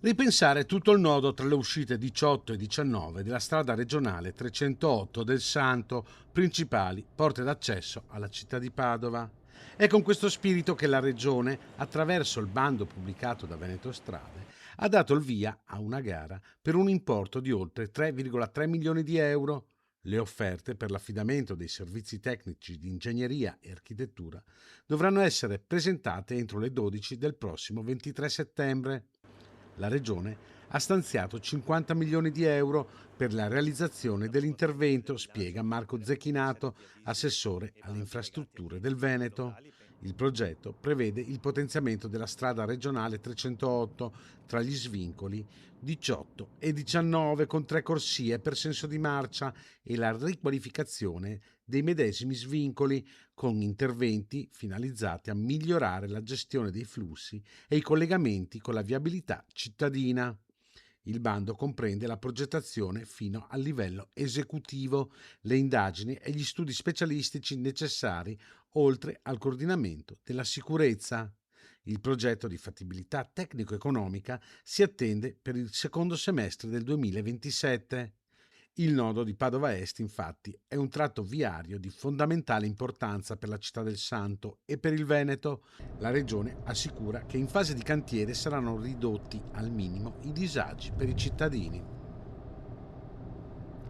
Ripensare tutto il nodo tra le uscite 18 e 19 della strada regionale 308 del Santo, principali porte d'accesso alla città di Padova. È con questo spirito che la Regione, attraverso il bando pubblicato da Veneto Strade, ha dato il via a una gara per un importo di oltre 3,3 milioni di euro. Le offerte per l'affidamento dei servizi tecnici di ingegneria e architettura dovranno essere presentate entro le 12 del prossimo 23 settembre. La Regione ha stanziato 50 milioni di euro per la realizzazione dell'intervento, spiega Marco Zecchinato, assessore alle infrastrutture del Veneto. Il progetto prevede il potenziamento della strada regionale 308 tra gli svincoli 18 e 19 con 3 corsie per senso di marcia e la riqualificazione dei medesimi svincoli con interventi finalizzati a migliorare la gestione dei flussi e i collegamenti con la viabilità cittadina. Il bando comprende la progettazione fino al livello esecutivo, le indagini e gli studi specialistici necessari, oltre al coordinamento della sicurezza. Il progetto di fattibilità tecnico-economica si attende per il secondo semestre del 2027. Il nodo di Padova Est, infatti, è un tratto viario di fondamentale importanza per la città del Santo e per il Veneto. La Regione assicura che in fase di cantiere saranno ridotti al minimo i disagi per i cittadini.